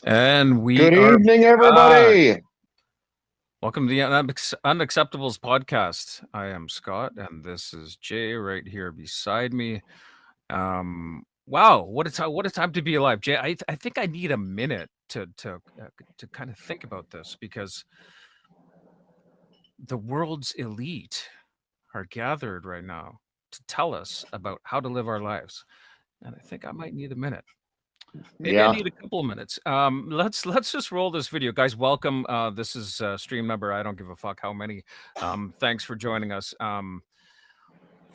And we Good are evening, back. everybody. Welcome to the Unacceptables podcast. I am Scott, and this is Jay right here beside me. Wow, what a time to be alive, Jay. I think I need a minute to kind of think about this because the world's elite are gathered right now to tell us about how to live our lives, and I think I might need a minute. Maybe I Yeah, need a couple of minutes. Let's just roll this video, guys. Welcome. This is stream number. I don't give a fuck how many. Thanks for joining us.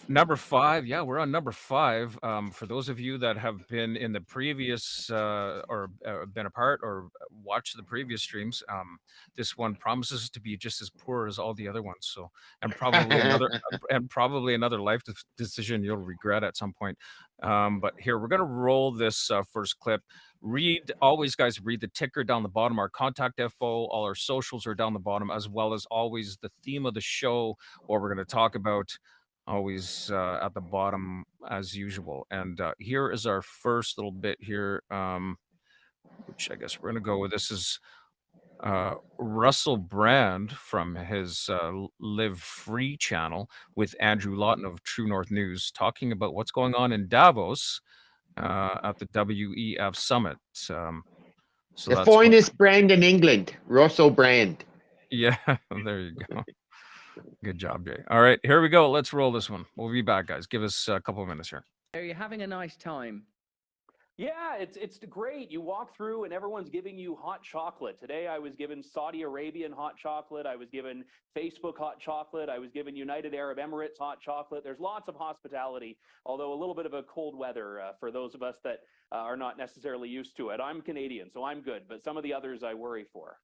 Number 5. Yeah, we're on number 5. For those of you that have been in the previous or been a part or watched the previous streams, this one promises to be just as poor as all the other ones. So, and probably another life decision you'll regret at some point. But here we're gonna roll this first clip. Always, guys, read the ticker down the bottom. Our contact info, all our socials are down the bottom, as well as always the theme of the show, what we're going to talk about, always at the bottom as usual. And here is our first little bit here, which I guess we're going to go with. This is Russel Brand from his Live Free channel with Andrew Lawton of True North News, talking about what's going on in Davos at the WEF summit. So the that's what. finest brand in England, Russel Brand. Yeah, there you go. Good job, Jay. All right, here we go. Let's roll this one. We'll be back, guys. Give us a couple of minutes here. Are you having a nice time? Yeah, it's great. You walk through and everyone's giving you hot chocolate. Today I was given Saudi Arabian hot chocolate. I was given Facebook hot chocolate. I was given United Arab Emirates hot chocolate. There's lots of hospitality, although a little bit of a cold weather for those of us that are not necessarily used to it. I'm Canadian, so I'm good, but some of the others I worry for.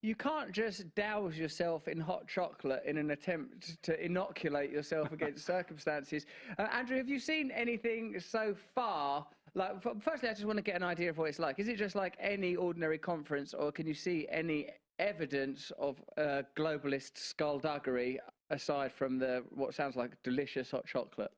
You can't just douse yourself in hot chocolate in an attempt to inoculate yourself against circumstances. Andrew, have you seen anything so far? Like, firstly, I just want to get an idea of what it's like. Is it just like any ordinary conference, or can you see any evidence of globalist skullduggery aside from what sounds like delicious hot chocolate?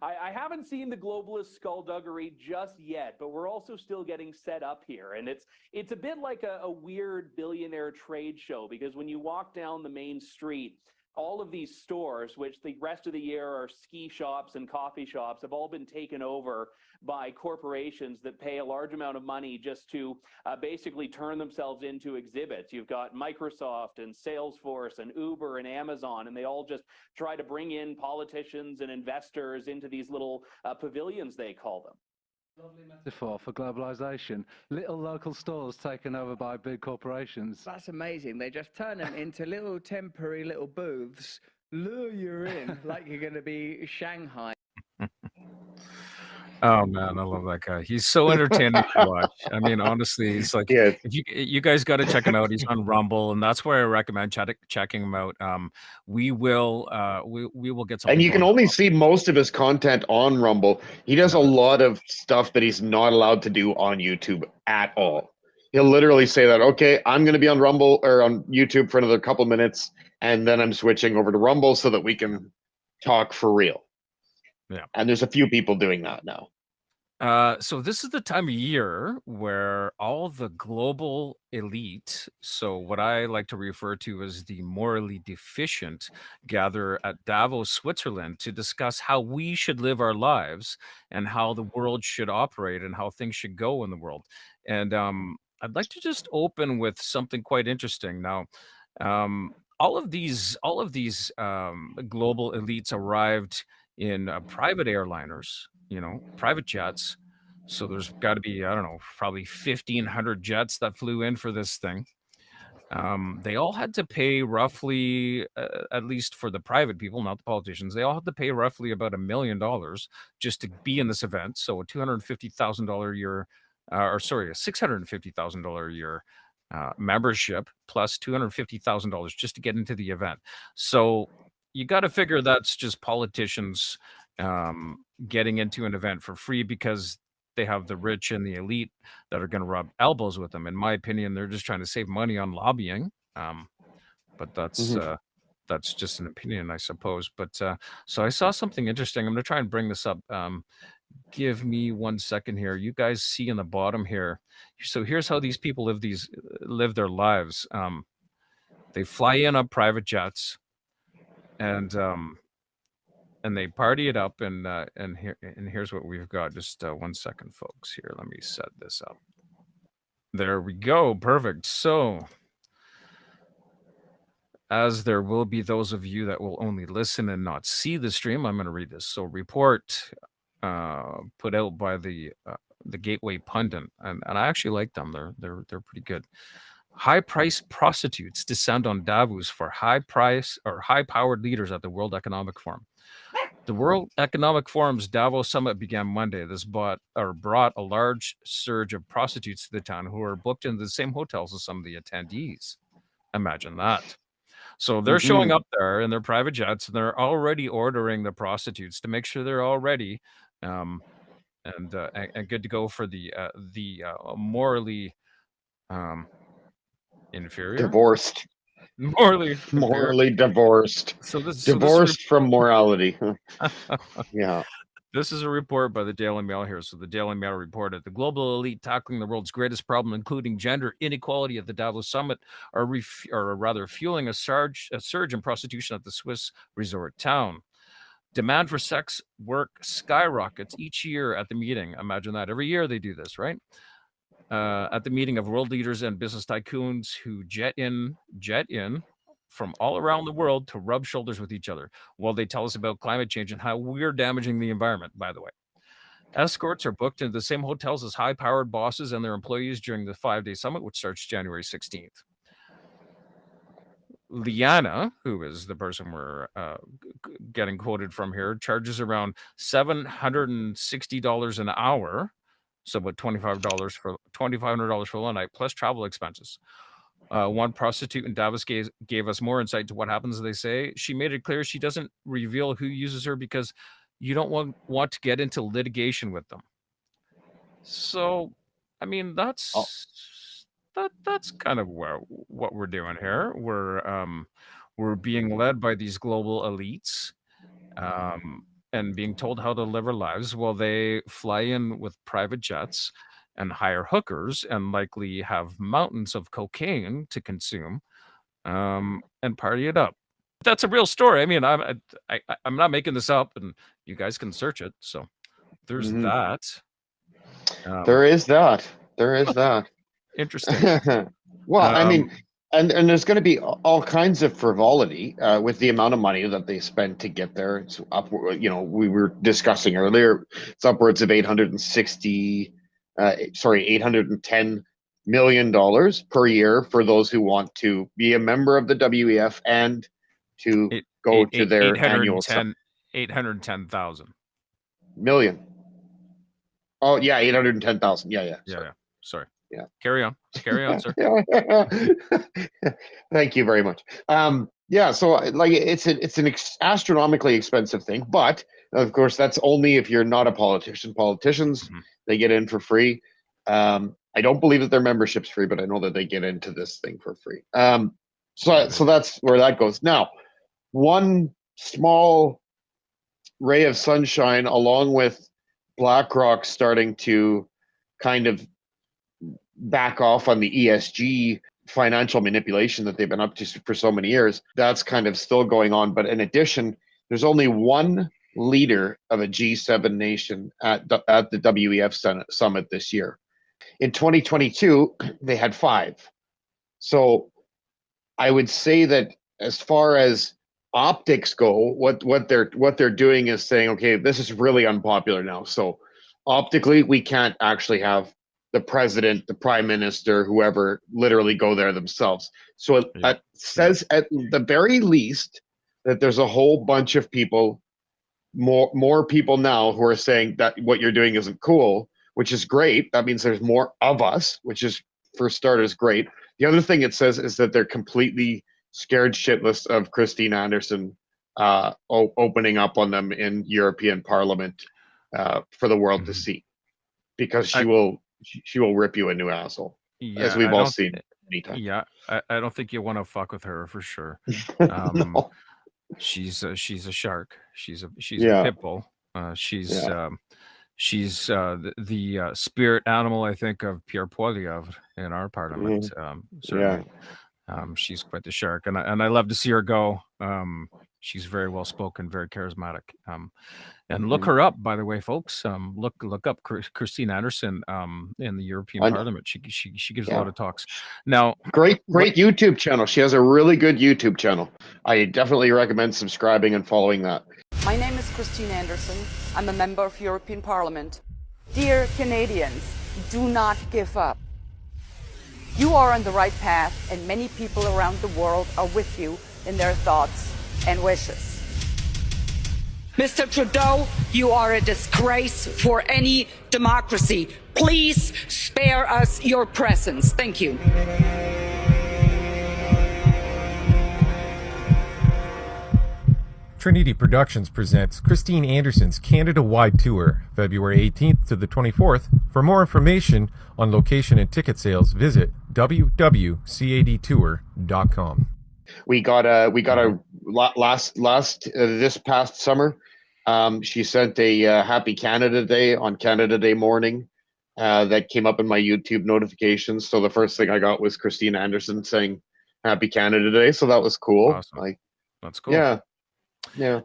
I haven't seen the globalist skullduggery just yet, but we're also still getting set up here. And it's a bit like a weird billionaire trade show, because when you walk down the main street, all of these stores, which the rest of the year are ski shops and coffee shops, have all been taken over by corporations that pay a large amount of money just to basically turn themselves into exhibits. You've got Microsoft and Salesforce and Uber and Amazon, and they all just try to bring in politicians and investors into these little pavilions, they call them. Lovely metaphor for globalization. Little local stores taken over by big corporations. That's amazing. They just turn them into little temporary little booths, lure you in like you're going to be Shanghai. Oh man, I love that guy. He's so entertaining to watch. I mean, honestly, he's like, Yes. if you guys got to check him out. He's on Rumble, and that's where I recommend checking him out. We will get something. And you can going only on. see most of his content on Rumble. He does a lot of stuff that he's not allowed to do on YouTube at all. He'll literally say that, okay, I'm going to be on Rumble or on YouTube for another couple minutes, and then I'm switching over to Rumble so that we can talk for real. Yeah. And there's a few people doing that now. So this is the time of year where all the global elite, so what I like to refer to as the morally deficient, gather at Davos, Switzerland to discuss how we should live our lives and how the world should operate and how things should go in the world. And I'd like to just open with something quite interesting. Now, all of these global elites arrived in private airliners, private jets. So there's got to be, I don't know, probably 1,500 jets that flew in for this thing. They all had to pay roughly, at least for the private people, not the politicians, they all had to pay roughly about $1 million just to be in this event. So a $250,000 a year, or sorry, a $650,000 a year membership plus $250,000 just to get into the event. So you got to figure that's just politicians getting into an event for free because they have the rich and the elite that are going to rub elbows with them. In my opinion, they're just trying to save money on lobbying. But that's just an opinion, I suppose. But so I saw something interesting. I'm going to try and bring this up. give me 1 second here. You guys see in the bottom here. So here's how these people live their lives. They fly in on private jets, and they party it up. And here's what we've got. Just 1 second, folks. Here, let me set this up. There we go. Perfect. So, as there will be those of you that will only listen and not see the stream, I'm going to read this. So, report put out by the Gateway Pundit, and I actually like them. They're pretty good. High-priced prostitutes descend on Davos for high-powered leaders at the World Economic Forum. The World Economic Forum's Davos summit began Monday. This brought a large surge of prostitutes to the town who were booked into the same hotels as some of the attendees. Imagine that. So they're showing up there in their private jets, and they're already ordering the prostitutes to make sure they're all ready, and good to go for the morally inferior, Divorced. morally divorced. So this Divorced from morality. Yeah. This is a report by the Daily Mail here. So the Daily Mail reported the global elite tackling the world's greatest problem, including gender inequality at the Davos summit, are rather fueling a surge in prostitution at the Swiss resort town. Demand for sex work skyrockets each year at the meeting. Imagine that. Every year they do this, right? At the meeting of world leaders and business tycoons who jet in from all around the world to rub shoulders with each other while they tell us about climate change and how we're damaging the environment, by the way. Escorts are booked into the same hotels as high-powered bosses and their employees during the 5-day summit, which starts January 16th. Liana, who is the person we're getting quoted from here, charges around $760 an hour, so about $2,500 for one night, plus travel expenses. One prostitute in Davos gave us more insight to what happens. They say she made it clear she doesn't reveal who uses her because you don't want to get into litigation with them. So, I mean, that's kind of what we're doing here. We're being led by these global elites, and being told how to live our lives while they fly in with private jets and hire hookers and likely have mountains of cocaine to consume, and party it up. That's a real story. I mean, I'm not making this up, and you guys can search it. So there's that. There is that. Interesting. Well, I mean, and there's going to be all kinds of frivolity with the amount of money that they spend to get there. It's up, we were discussing earlier. It's upwards of $810 million per year for those who want to be a member of the WEF and to go to their annual 810,000 million. Oh yeah, 810,000. Yeah. Sorry. Yeah. Carry on, sir. Thank you very much. Yeah, so like it's an astronomically expensive thing, but of course that's only if you're not a politician. Politicians, they get in for free. I don't believe that their membership's free, but I know that they get into this thing for free. So that's where that goes. Now, one small ray of sunshine, along with BlackRock starting to kind of back off on the ESG financial manipulation that they've been up to for so many years, that's kind of still going on. But in addition, there's only one leader of a G7 nation at the WEF summit this year. In 2022, they had 5. So I would say that as far as optics go, what they're doing is saying, okay, this is really unpopular now. So optically, we can't actually have the president, the prime minister, whoever, literally go there themselves. So it says at the very least that there's a whole bunch of people, more people now who are saying that what you're doing isn't cool, which is great. That means there's more of us, which is, for starters, great. The other thing it says is that they're completely scared shitless of Christine Anderson opening up on them in European Parliament for the world to see, because she will rip you a new asshole, as we've all seen many times. Yeah, I don't think you want to fuck with her for sure. No. She's a shark. She's a pit bull. She's the spirit animal, I think, of Pierre Poilievre in our parliament. Certainly, she's quite the shark, and I love to see her go. She's very well spoken, very charismatic. And look her up, by the way, folks. Look up Christine Anderson in the European Parliament. She gives a lot of talks. Now, great YouTube channel. She has a really good YouTube channel. I definitely recommend subscribing and following that. My name is Christine Anderson. I'm a member of European Parliament. Dear Canadians, do not give up. You are on the right path, and many people around the world are with you in their thoughts and wishes. Mr. Trudeau, you are a disgrace for any democracy. Please spare us your presence. Thank you. Trinity Productions presents Christine Anderson's Canada-wide tour, February 18th to the 24th. For more information on location and ticket sales, visit www.cadtour.com. We got a this past summer. She sent a Happy Canada Day on Canada Day morning that came up in my YouTube notifications. So the first thing I got was Christine Anderson saying Happy Canada Day. So that was cool. Awesome. That's cool. Yeah. You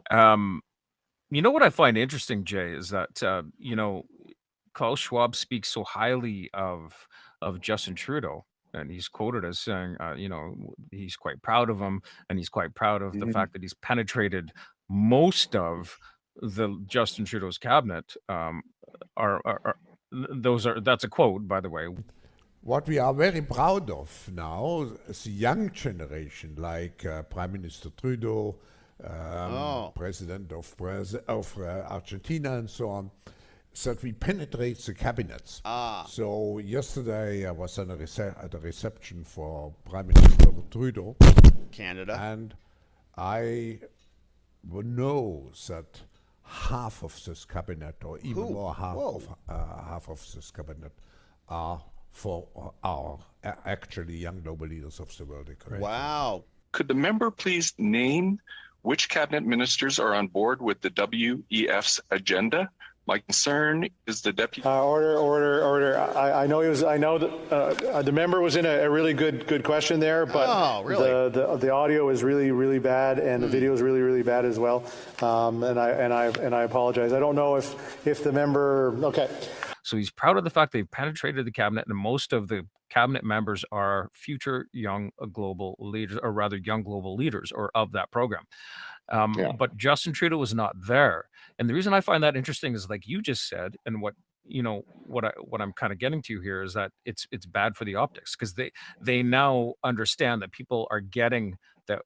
know what I find interesting, Jay, is that Klaus Schwab speaks so highly of Justin Trudeau, and he's quoted as saying, he's quite proud of him, and he's quite proud of the fact that he's penetrated most of the Justin Trudeau's cabinet. That's a quote, by the way. What we are very proud of now is the young generation, like Prime Minister Trudeau, President of Argentina, and so on, that we penetrate the cabinets. So yesterday I was at a reception for Prime Minister Trudeau, Canada, and I know that half of this cabinet, or even more, half of this cabinet, are for our actually young global leaders of the world economy. Wow. Could the member please name which cabinet ministers are on board with the WEF's agenda? My concern is the deputy. Order. I know that the member was in a really good question there, but the audio is really bad, and the video is really bad as well. And I apologize. I don't know if the member. Okay. So he's proud of the fact they've penetrated the cabinet, and most of the cabinet members are future young global leaders, or rather young global leaders, or of that program. But Justin Trudeau was not there. And the reason I find that interesting is, like you just said, and what I'm kind of getting to here is that it's bad for the optics, because they now understand that people are getting that,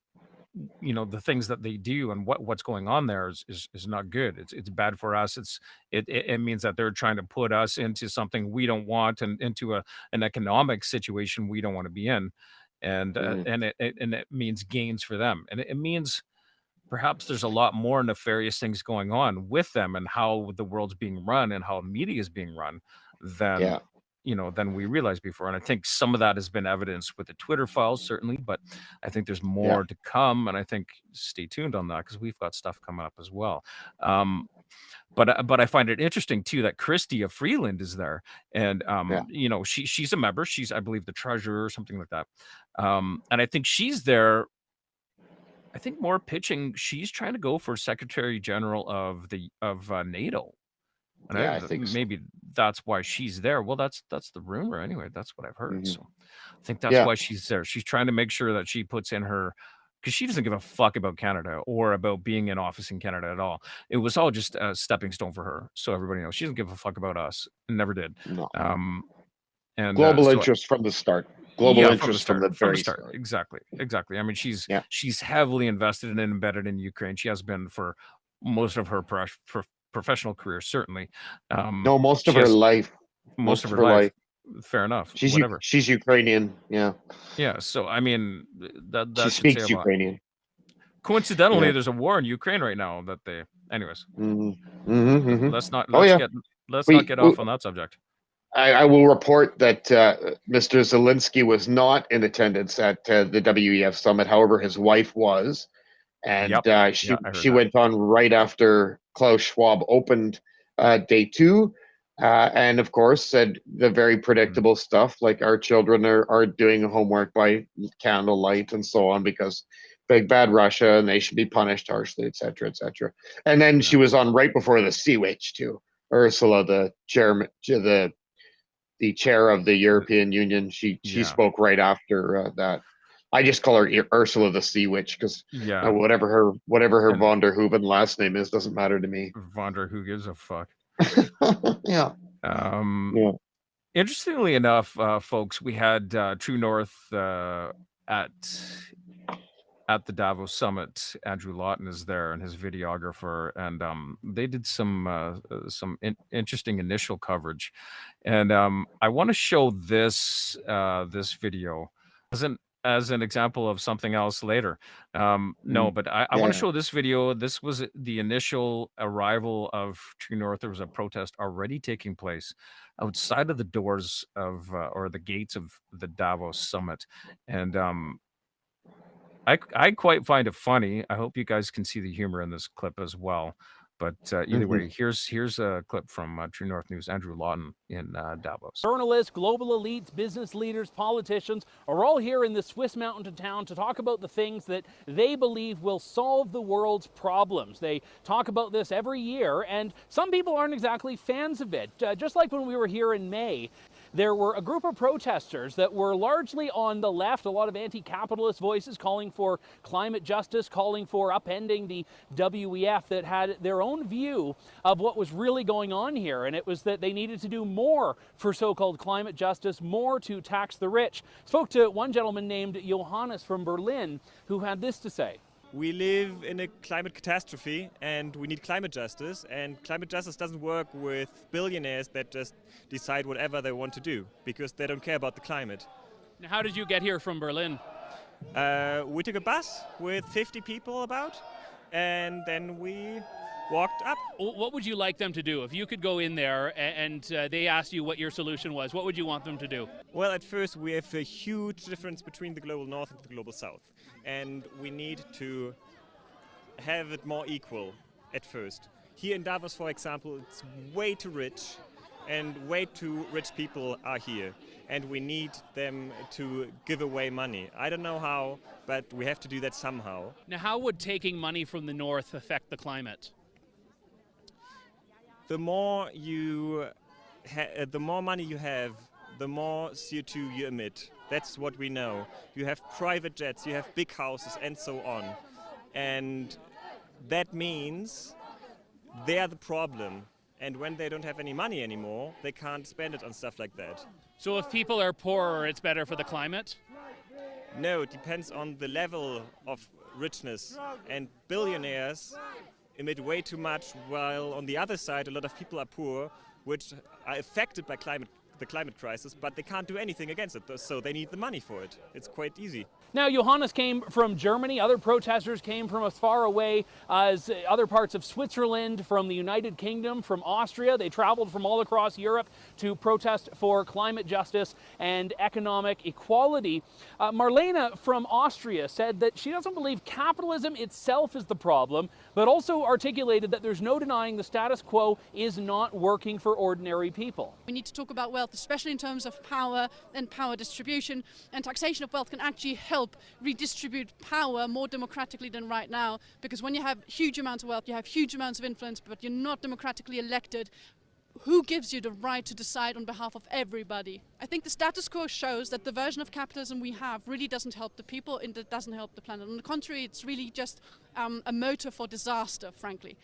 the things that they do and what's going on there is not good. It's bad for us. It means that they're trying to put us into something we don't want, and into an economic situation we don't want to be in. And it means gains for them. And it means perhaps there's a lot more nefarious things going on with them, and how the world's being run and how media is being run than we realized before. And I think some of that has been evidenced with the Twitter files, certainly, but I think there's more to come, and I think stay tuned on that, because we've got stuff coming up as well. But I find it interesting too that Christy of Freeland is there, and she's a member. She's, I believe, the treasurer or something like that. And I think she's there. I think more pitching. She's trying to go for Secretary General of NATO. And I think maybe that's why she's there. Well, that's the rumor anyway. That's what I've heard. So I think that's why she's there. She's trying to make sure that she puts in her, because she doesn't give a fuck about Canada or about being in office in Canada at all. It was all just a stepping stone for her. So everybody knows she doesn't give a fuck about us. Never did. No. And global interest from the start. Global interest from the very start. Exactly. I mean, she's heavily invested and embedded in Ukraine. She has been for most of her professional career, certainly. No, most of her life. Most of her life. Fair enough. She's Ukrainian. Yeah. Yeah. So I mean, that she speaks Ukrainian. Coincidentally, there's a war in Ukraine right now. Anyways. Let's not get off on that subject. I will report that Mr. Zelensky was not in attendance at the WEF summit. However, his wife was, and she went on right after Klaus Schwab opened day 2. And of course, said the very predictable stuff like our children are doing homework by candlelight and so on because big bad Russia and they should be punished harshly, etc., etc. And then she was on right before the Sea Witch too, Ursula, the chairman, the chair of the European Union. She spoke right after that. I just call her Ursula the Sea Witch because whatever her von der Hooven last name is doesn't matter to me. Von der who gives a fuck. Yeah. Interestingly enough, folks, we had True North at the Davos Summit. Andrew Lawton is there and his videographer, and they did some interesting initial coverage. And I want to show this this video as an example of something else later. No, but I want to show this video. This was the initial arrival of True North. There was a protest already taking place outside of the doors of or the gates of the Davos Summit, and I quite find it funny. I hope you guys can see the humor in this clip as well. But either way, here's a clip from True North News. Andrew Lawton in Davos. Journalists, global elites, business leaders, politicians are all here in this Swiss mountain town to talk about the things that they believe will solve the world's problems. They talk about this every year, and some people aren't exactly fans of it. Just like when we were here in May, there were a group of protesters that were largely on the left, a lot of anti-capitalist voices calling for climate justice, calling for upending the WEF, that had their own view of what was really going on here. And it was that they needed to do more for so-called climate justice, more to tax the rich. Spoke to one gentleman named Johannes from Berlin who had this to say. We live in a climate catastrophe and we need climate justice, and climate justice doesn't work with billionaires that just decide whatever they want to do because they don't care about the climate. Now, how did you get here from Berlin? We took a bus with 50 people about, and then we walked up. What would you like them to do? If you could go in there and they asked you what your solution was, what would you want them to do? Well, at first we have a huge difference between the global north and the global south. And we need to have it more equal at first. Here in Davos, for example, it's way too rich, and way too rich people are here. And we need them to give away money. I don't know how, but we have to do that somehow. Now, how would taking money from the north affect the climate? The more money you have, the more CO2 you emit. That's what we know. You have private jets, you have big houses, and so on. And that means they are the problem. And when they don't have any money anymore, they can't spend it on stuff like that. So if people are poorer, it's better for the climate? No, it depends on the level of richness. And billionaires emit way too much, while on the other side, a lot of people are poor, which are affected by the climate crisis, but they can't do anything against it, so they need the money for it. It's quite easy. Now, Johannes came from Germany. Other protesters came from as far away as other parts of Switzerland, from the United Kingdom, from Austria. They traveled from all across Europe to protest for climate justice and economic equality. Marlene from Austria said that she doesn't believe capitalism itself is the problem, but also articulated that there's no denying the status quo is not working for ordinary people. We need to talk about wealth, especially in terms of power and power distribution, and taxation of wealth can actually help redistribute power more democratically than right now, because when you have huge amounts of wealth, you have huge amounts of influence, but you're not democratically elected. Who gives you the right to decide on behalf of everybody? I think the status quo shows that the version of capitalism we have really doesn't help the people and it doesn't help the planet. On the contrary, it's really just a motor for disaster, frankly.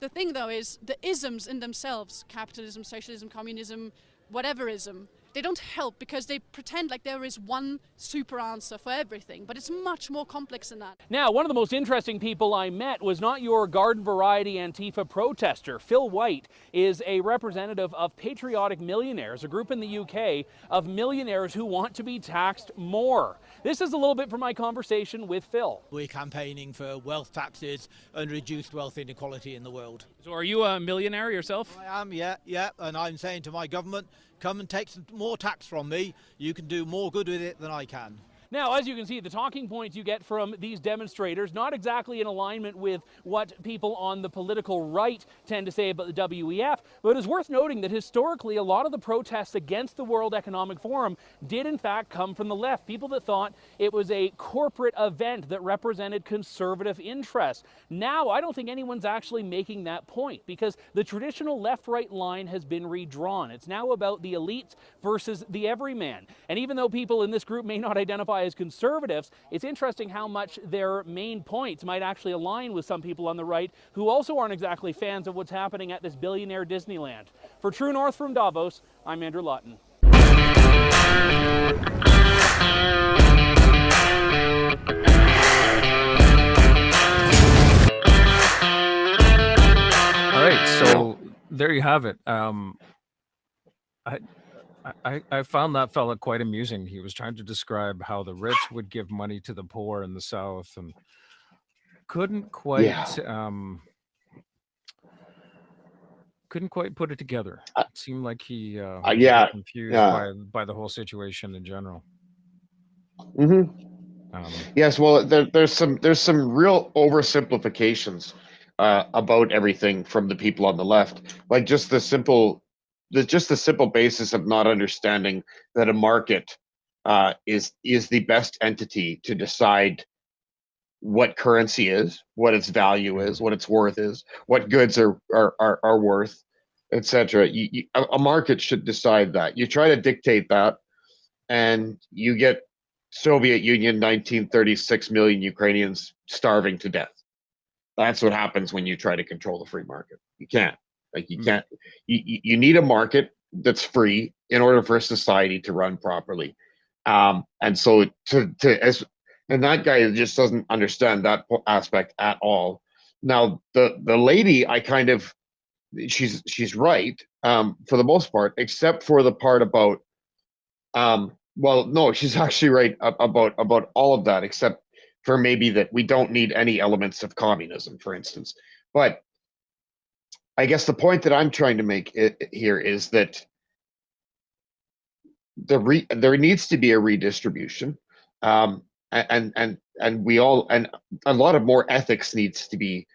The thing, though, is the isms in themselves, capitalism, socialism, communism, whatever ism, they don't help because they pretend like there is one super answer for everything, but it's much more complex than that. Now, one of the most interesting people I met was not your garden variety Antifa protester. Phil White is a representative of Patriotic Millionaires, a group in the UK of millionaires who want to be taxed more. This is a little bit from my conversation with Phil. We're campaigning for wealth taxes and reduced wealth inequality in the world. So are you a millionaire yourself? I am, yeah, and I'm saying to my government, come and take some more tax from me. You can do more good with it than I can. Now, as you can see, the talking points you get from these demonstrators, not exactly in alignment with what people on the political right tend to say about the WEF, but it's worth noting that historically a lot of the protests against the World Economic Forum did in fact come from the left, people that thought it was a corporate event that represented conservative interests. Now, I don't think anyone's actually making that point because the traditional left-right line has been redrawn. It's now about the elites versus the everyman. And even though people in this group may not identify as conservatives, it's interesting how much their main points might actually align with some people on the right who also aren't exactly fans of what's happening at this billionaire Disneyland. For True North from Davos, I'm Andrew Lawton. All right, so there you have it. I found that fella quite amusing. He was trying to describe how the rich would give money to the poor in the South, and couldn't quite put it together. It seemed like he was a bit confused by the whole situation in general. Yes, well, there's some real oversimplifications about everything from the people on the left, like just the simple basis of not understanding that a market is the best entity to decide what currency is, what its value is, what its worth is, what goods are worth, etc. A market should decide that. You try to dictate that, and you get Soviet Union, 1936 million Ukrainians starving to death. That's what happens when you try to control the free market. You can't. You need a market that's free in order for a society to run properly. And so and that guy just doesn't understand that aspect at all. Now, the lady, she's right for the most part, except for the part about well, no, she's actually right about all of that, except for maybe that we don't need any elements of communism, for instance. But I guess the point that I'm trying to make here is that there needs to be a redistribution, and we all, and a lot of more ethics needs to be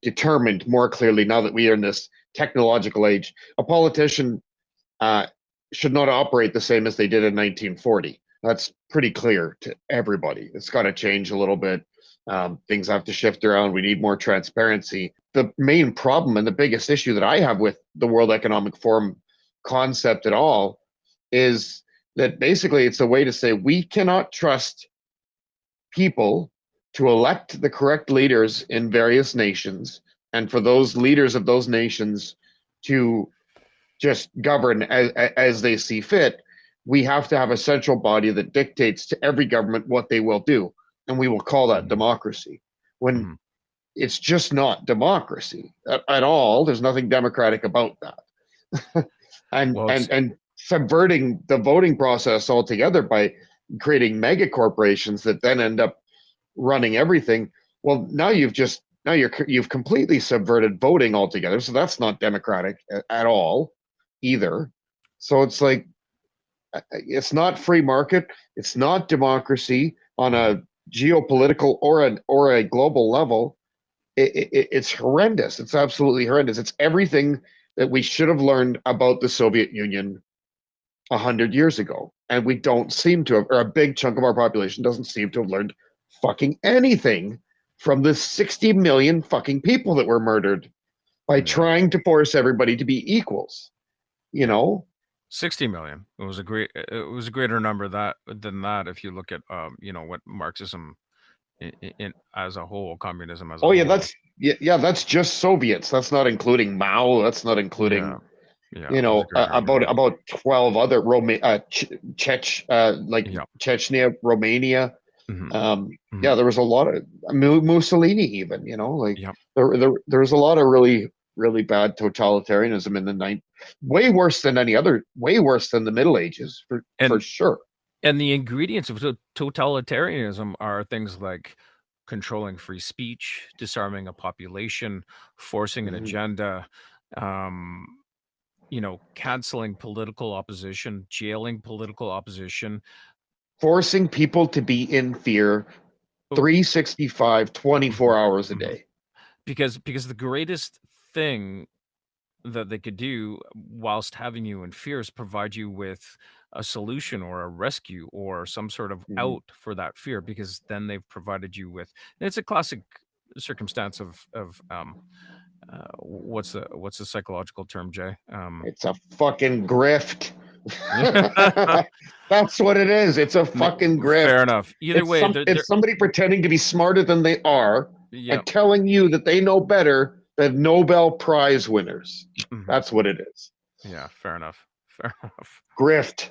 determined more clearly now that we are in this technological age. A politician should not operate the same as they did in 1940. That's pretty clear to everybody. It's got to change a little bit. Things have to shift around. We need more transparency. The main problem and the biggest issue that I have with the World Economic Forum concept at all is that basically it's a way to say we cannot trust people to elect the correct leaders in various nations, and for those leaders of those nations to just govern as they see fit. We have to have a central body that dictates to every government what they will do, and we will call that democracy. When it's just not democracy at all. There's nothing democratic about that. and subverting the voting process altogether by creating mega corporations that then end up running everything. Well, now you've completely subverted voting altogether. So that's not democratic at all either. So it's like, it's not free market. It's not democracy on a geopolitical or a global level. It's horrendous. It's absolutely horrendous. It's everything that we should have learned about the Soviet Union 100 years ago. And we don't seem to have, or a big chunk of our population doesn't seem to have learned fucking anything from the 60 million fucking people that were murdered by trying to force everybody to be equals. You know, 60 million. It was a greater number than that if you look at what Marxism in as a whole, communism as a whole. That's just Soviets. That's not including Mao. That's not including about 12 other Chechnya, Romania. Yeah, there was a lot of Mussolini even, there was a lot of really bad totalitarianism in the way worse than the Middle Ages for sure. And the ingredients of totalitarianism are things like controlling free speech, disarming a population, forcing an agenda, canceling political opposition, jailing political opposition, forcing people to be in fear 365, 24 hours a day. Because the greatest thing that they could do whilst having you in fear is provide you with a solution or a rescue or some sort of out for that fear, because then they've provided you with, and it's a classic circumstance of what's the psychological term, Jay? It's a fucking grift. That's what it is. It's a fucking grift. Fair enough. Either way, it's somebody pretending to be smarter than they are Yep. and telling you that they know better than Nobel Prize winners. That's what it is. Yeah, fair enough. Fair enough. Grift.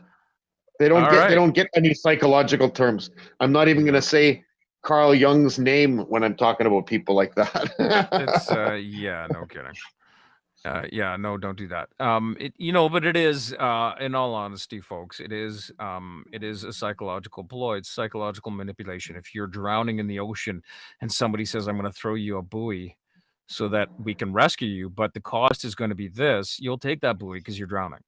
They don't they don't get any psychological terms. I'm not even going to say Carl Jung's name when I'm talking about people like that. It's yeah, no kidding. Yeah, no, don't do that. But it is, in all honesty, folks, it is a psychological ploy. It's psychological manipulation. If you're drowning in the ocean and somebody says, I'm going to throw you a buoy so that we can rescue you, but the cost is going to be this, you'll take that buoy because you're drowning.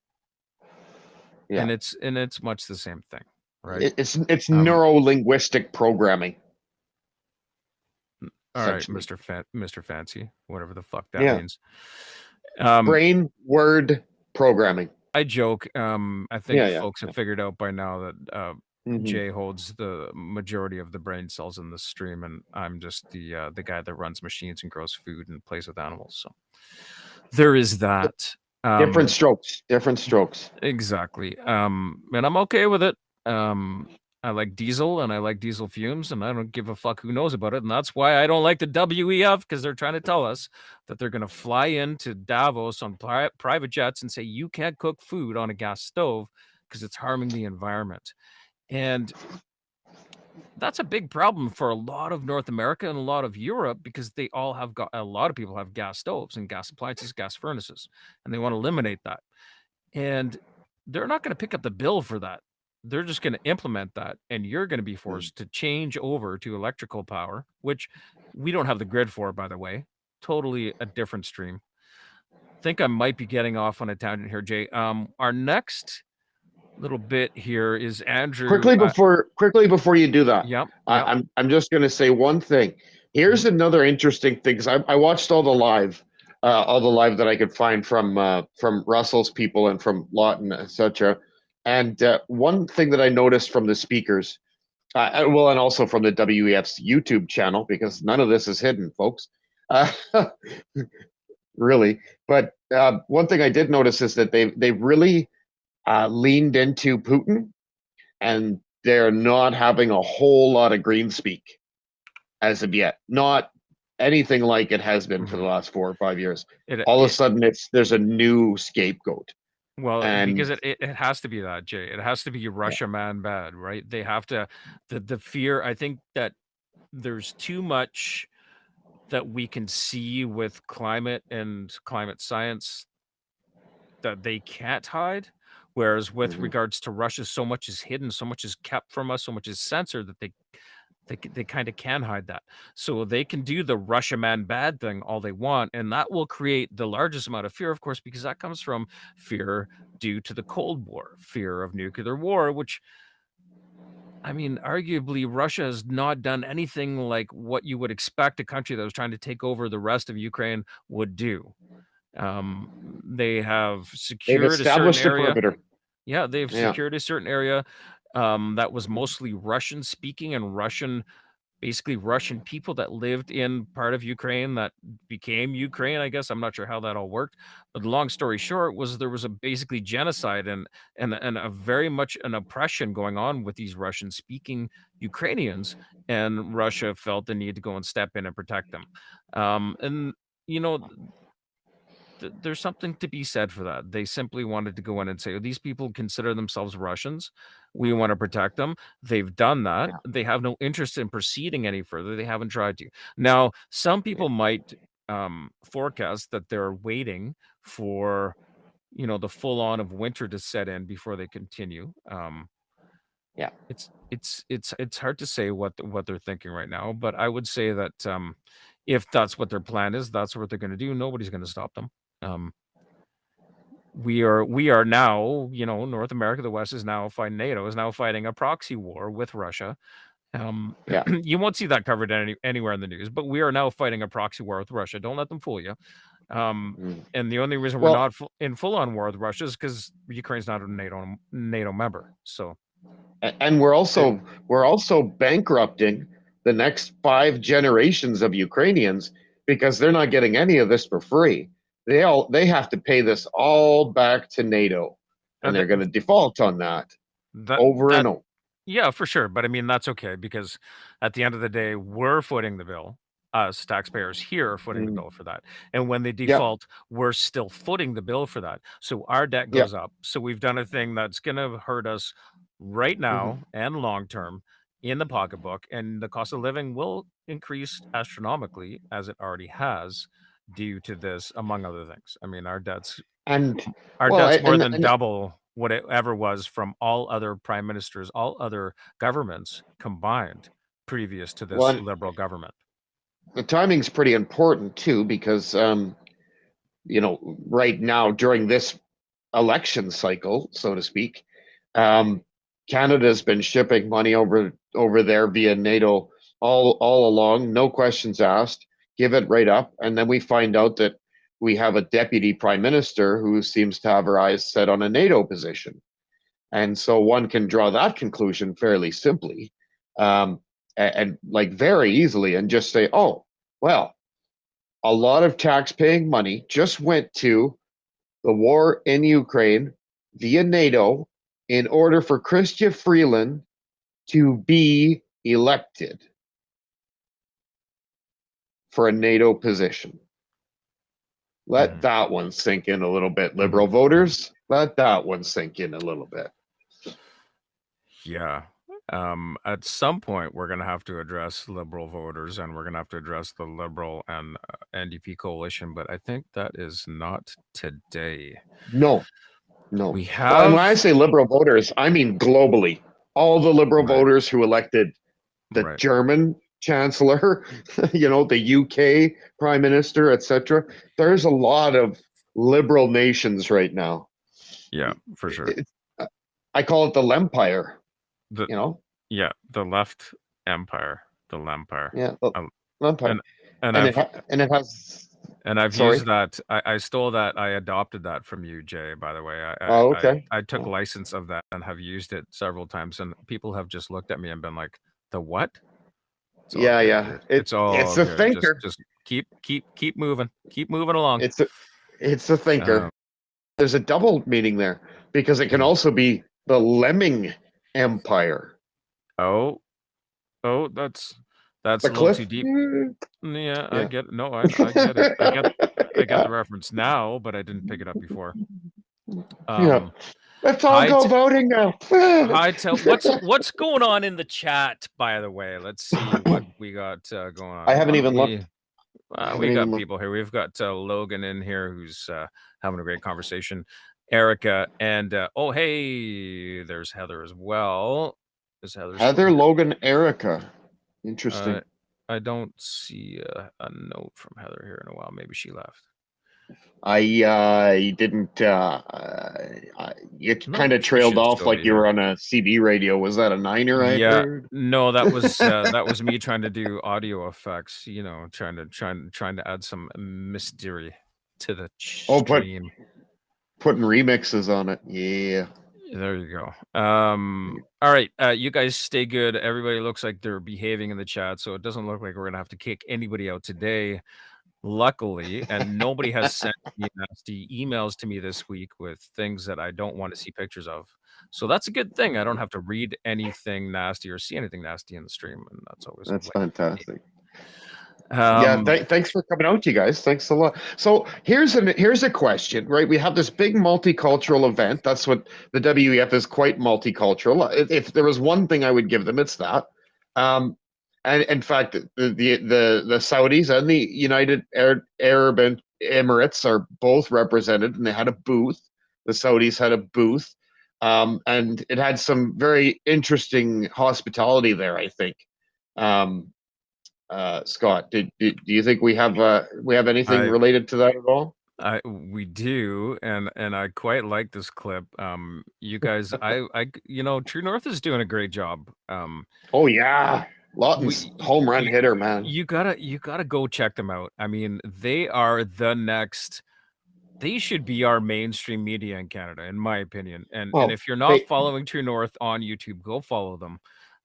Yeah. And it's much the same thing, right? It's neuro-linguistic programming. All right, Mr. Fancy, whatever the fuck that means. Brain word programming. I joke. I think folks have figured out by now that Jay holds the majority of the brain cells in this stream, and I'm just the guy that runs machines and grows food and plays with animals. So there is that. Different strokes. Exactly. And I'm okay with it. I like diesel and I like diesel fumes, and I don't give a fuck who knows about it. And that's why I don't like the WEF, because they're trying to tell us that they're going to fly into Davos on private jets and say, you can't cook food on a gas stove because it's harming the environment. And that's a big problem for a lot of North America and a lot of Europe, because they all have a lot of people have gas stoves and gas appliances, gas furnaces, and they want to eliminate that. And they're not going to pick up the bill for that. They're just going to implement that, and you're going to be forced to change over to electrical power, which we don't have the grid for, by the way. Totally a different stream. I think I might be getting off on a tangent here, Jay. Our next little bit here is Andrew. Quickly before you do that, I'm just going to say one thing. Here's another interesting thing, because I watched all the live that I could find from Russell's people and from Lawton, etc. And one thing that I noticed from the speakers, and also from the WEF's YouTube channel, because none of this is hidden, folks, really. But one thing I did notice is that they really leaned into Putin, and they're not having a whole lot of green speak as of yet. Not anything like it has been for the last 4 or 5 years. All of a sudden, there's a new scapegoat. Well, because it has to be that, Jay. It has to be Russia man bad, right? They have to, the fear. I think that there's too much that we can see with climate and climate science that they can't hide. Whereas with regards to Russia, so much is hidden, so much is kept from us, so much is censored that they kind of can hide that. So they can do the Russia man bad thing all they want, and that will create the largest amount of fear, of course, because that comes from fear due to the Cold War, fear of nuclear war, which, I mean, arguably Russia has not done anything like what you would expect a country that was trying to take over the rest of Ukraine would do. They have secured a certain area. Yeah, they've secured a certain area that was mostly Russian speaking and basically Russian people that lived in part of Ukraine that became Ukraine, I guess. I'm not sure how that all worked. But the long story short was there was a basically genocide and a very much an oppression going on with these Russian speaking Ukrainians. And Russia felt the need to go and step in and protect them. And, there's something to be said for that. They simply wanted to go in and say, these people consider themselves Russians. We want to protect them. They've done that. Yeah. They have no interest in proceeding any further. They haven't tried to. Now, some people might forecast that they're waiting for, the full on of winter to set in before they continue. It's hard to say what they're thinking right now, but I would say that if that's what their plan is, that's what they're going to do. Nobody's going to stop them. we are now, North America, the West is now fighting, NATO is now fighting a proxy war with Russia. Yeah. You won't see that covered anywhere in the news, but we are now fighting a proxy war with Russia. Don't let them fool you. And the only reason we're Well, not in full-on war with Russia is because Ukraine's not a NATO member. So, and we're also bankrupting the next 5 generations of Ukrainians because they're not getting any of this for free. They have to pay this all back to NATO, and they're going to default on that over and over. Yeah, for sure. But I mean, that's okay, because at the end of the day, we're footing the bill. Us taxpayers here are footing the bill for that. And when they default, we're still footing the bill for that. So our debt goes up. So we've done a thing that's going to hurt us right now and long term in the pocketbook. And the cost of living will increase astronomically, as it already has, due to this, among other things. I mean, our debt's more than double what it ever was from all other prime ministers, all other governments combined previous to this Liberal government. The timing's pretty important too, because right now during this election cycle, so to speak, Canada's been shipping money over there via NATO all along, no questions asked, give it right up, and then we find out that we have a deputy prime minister who seems to have her eyes set on a NATO position. And so one can draw that conclusion fairly simply, and like very easily, and just say, oh, well, a lot of tax-paying money just went to the war in Ukraine via NATO in order for Chrystia Freeland to be elected for a NATO position. Let that one sink in a little bit, Liberal voters. Let that one sink in a little bit. Yeah. At some point, we're going to have to address Liberal voters, and we're going to have to address the Liberal and NDP coalition, but I think that is not today. No. We have... Well, and when I say Liberal voters, I mean globally. All the Liberal voters who elected the German Chancellor, the UK Prime Minister, etc. There's a lot of Liberal nations right now. Yeah, for sure. I call it the Lempire. Yeah, the left empire, the Lempire. Yeah, the Lempire. And it has. And I've used that. I stole that. I adopted that from you, Jay. By the way, okay. I took license of that and have used it several times, and people have just looked at me and been like, "The what?" It's It's a thinker. Just keep moving. Keep moving along. It's a thinker. There's a double meaning there, because it can also be the Lemming Empire. Oh, that's a little too deep. Yeah, I get it. No, I get it. I get the reference now, but I didn't pick it up before. Let's all go voting now. What's going on in the chat, by the way? Let's see what we got going on. I haven't even looked. We got people here. We've got Logan in here, who's having a great conversation. Erica, and oh, hey, there's Heather as well. Is Heather, Logan, Erica. Interesting. I don't see a note from Heather here in a while. Maybe she left. I didn't. You kind of trailed off like you were on a CB radio. Was that a Niner? I heard? No, that was me trying to do audio effects. Trying to add some mystery to the stream. Putting remixes on it. Yeah. There you go. All right. You guys stay good. Everybody looks like they're behaving in the chat, so it doesn't look like we're gonna have to kick anybody out today. Luckily, and nobody has sent me nasty emails to me this week with things that I don't want to see pictures of. So that's a good thing. I don't have to read anything nasty or see anything nasty in the stream, and that's fantastic. Thanks for coming out, you guys. Thanks a lot. So here's a question, right? We have this big multicultural event. That's what the WEF is, quite multicultural. If there was one thing I would give them, it's that. And in fact, the Saudis and the United Arab Emirates are both represented, and they had a booth. The Saudis had a booth, and it had some very interesting hospitality there, I think. Scott, do you think we have anything related to that at all? We do, and I quite like this clip. You guys, True North is doing a great job. Oh yeah, Lawton's We home run you, hitter, man. you gotta go check them out. I mean, they are the next. They should be our mainstream media in Canada, in my opinion. And Well, if you're not they. following True North on YouTube, go follow them.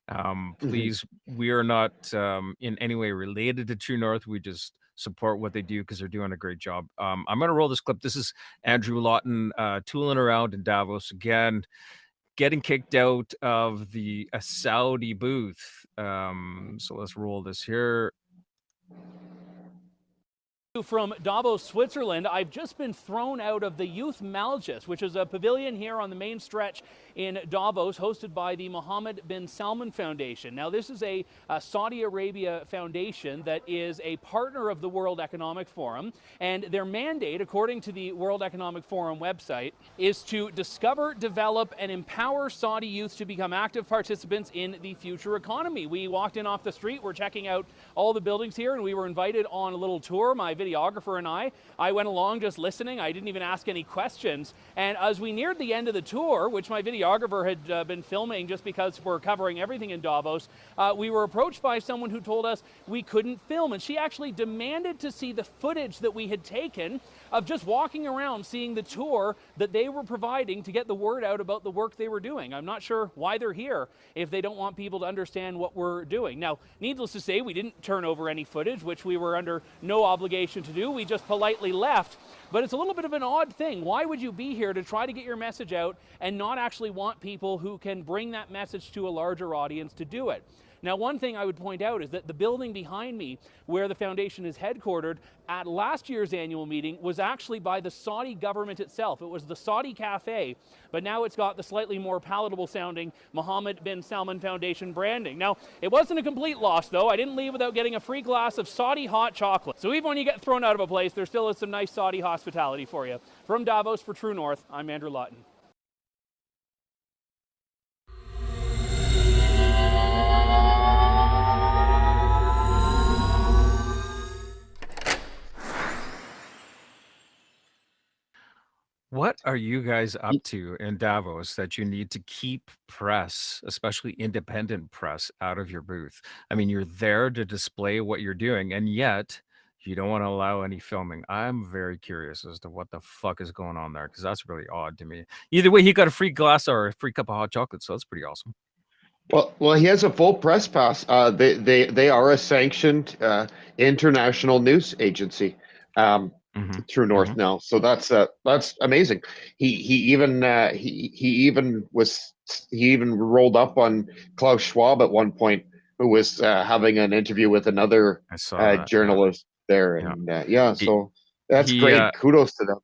Mhm. Please, we are not in any way related to True North. We just support what they do because they're doing a great job. I'm gonna roll this clip. This is Andrew Lawton tooling around in Davos again, getting kicked out of the Saudi booth. So let's roll this here. From Davos, Switzerland, I've just been thrown out of the Youth Malchus, which is a pavilion here on the main stretch in Davos, hosted by the Mohammed bin Salman Foundation. Now, this is a Saudi Arabia foundation that is a partner of the World Economic Forum, and their mandate, according to the World Economic Forum website, is to discover, develop, and empower Saudi youth to become active participants in the future economy. We walked in off the street, we're checking out all the buildings here, and we were invited on a little tour. My videographer and I went along just listening. I didn't even ask any questions. And as we neared the end of the tour, which my videographer had been filming just because we're covering everything in Davos, we were approached by someone who told us we couldn't film. And she actually demanded to see the footage that we had taken of just walking around, seeing the tour that they were providing to get the word out about the work they were doing. I'm not sure why they're here if they don't want people to understand what we're doing. Now, needless to say, we didn't turn over any footage, which we were under no obligation to do. We just politely left. But it's a little bit of an odd thing. Why would you be here to try to get your message out and not actually want people who can bring that message to a larger audience to do it? Now, one thing I would point out is that the building behind me, where the foundation is headquartered, at last year's annual meeting was actually by the Saudi government itself. It was the Saudi Cafe, but now it's got the slightly more palatable sounding Mohammed bin Salman Foundation branding. Now, it wasn't a complete loss, though. I didn't leave without getting a free glass of Saudi hot chocolate. So even when you get thrown out of a place, there still is some nice Saudi hospitality for you. From Davos for True North, I'm Andrew Lawton. What are you guys up to in Davos that you need to keep press, especially independent press, out of your booth? I mean, you're there to display what you're doing, and yet you don't want to allow any filming. I'm very curious as to what the fuck is going on there because that's really odd to me. Either way, he got a free glass or a free cup of hot chocolate, so that's pretty awesome. Well, he has a full press pass. They are a sanctioned international news agency. True North now, so that's amazing. He even rolled up on Klaus Schwab at one point, who was having an interview with another I saw that. journalist there, Yeah. and so that's he, great. Kudos to them.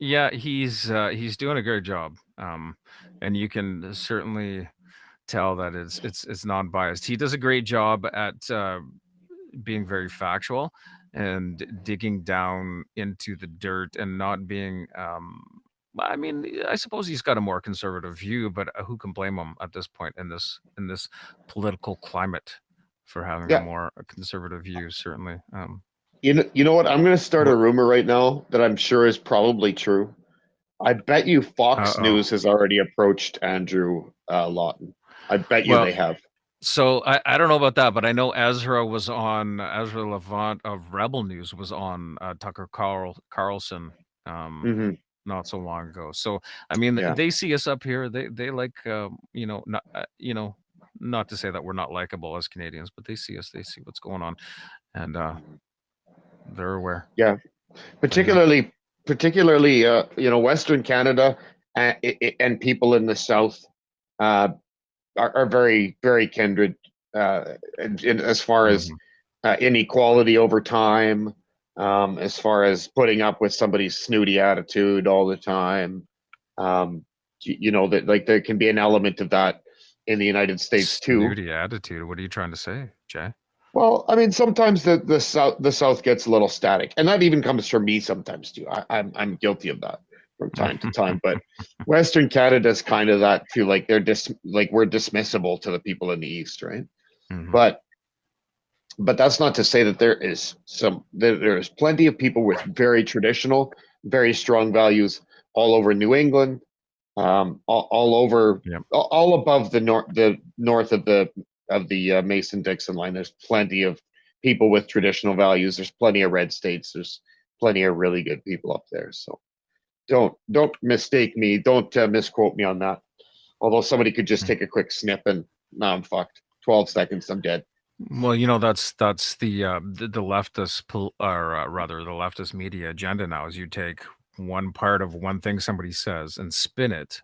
Yeah, he's doing a great job. And you can certainly tell that it's non-biased. He does a great job at being very factual and digging down into the dirt and not being I mean, I suppose he's got a more conservative view, but who can blame him at this point in this political climate for having a more conservative view, certainly. You know what? I'm going to start a rumor right now that I'm sure is probably true. I bet you Fox News has already approached Andrew Lawton. I bet you they have. So I don't know about that, but I know Ezra Levant of Rebel News was on Tucker Carlson not so long ago. So I mean, they see us up here. They like not to say that we're not likable as Canadians, but they see us. They see what's going on, and they're aware. Yeah, particularly Western Canada and people in the South are very, very kindred as far as inequality over time, as far as putting up with somebody's snooty attitude all the time. That like there can be an element of that in the United States too. Snooty attitude. What are you trying to say, Jay? Well, I mean, sometimes the South gets a little static, and that even comes from me sometimes too. I'm guilty of that from time to time. But Western Canada is kind of that too. Like we're dismissible to the people in the East, right? But that's not to say that there's plenty of people with very traditional very strong values all over New England, all over, all above the north of the Mason-Dixon line. There's plenty of people with traditional values. There's plenty of red states. There's plenty of really good people up there. So don't mistake me. Don't misquote me on that. Although somebody could just take a quick snip and now I'm fucked. 12 seconds, I'm dead. Well, you know, that's the leftist or rather the leftist media agenda now is you take one part of one thing somebody says and spin it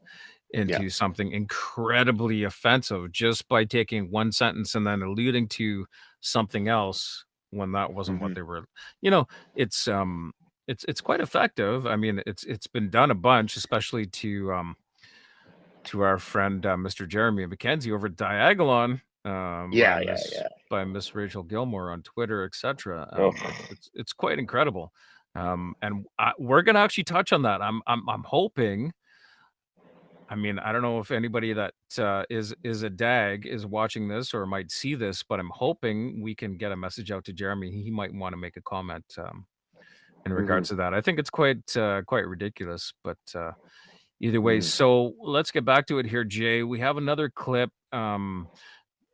into something incredibly offensive just by taking one sentence and then alluding to something else when that wasn't what they were. You know, it's quite effective. I mean, it's been done a bunch, especially to our friend Mr. Jeremy McKenzie over at Diagolon. By Miss Rachel Gilmore on Twitter, etc. It's quite incredible, and we're gonna actually touch on that. I'm hoping. I mean, I don't know if anybody that is a DAG is watching this or might see this, but I'm hoping we can get a message out to Jeremy. He might want to make a comment in regards to that. I think it's quite ridiculous, but either way. So let's get back to it here, Jay. We have another clip.